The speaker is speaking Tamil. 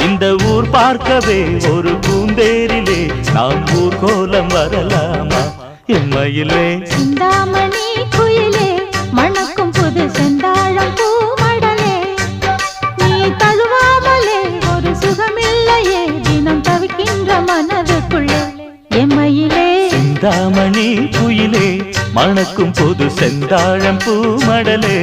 இந்த ஊர் பார்க்கவே ஒரு பூந்தேரிலே நாம் ஊர்கோலம் வரலாமா எம்மையிலே சிந்தாமணி குயிலே மணக்கும் புது செந்தாழம் பூமடலே நீ தழுவாமலே ஒரு சுகமில்லையே தினம் தவிக்கின்ற மனதுக்குள்ளே எம்மையிலே சிந்தாமணி குயிலே மணக்கும் புது செந்தாழம் பூமடலே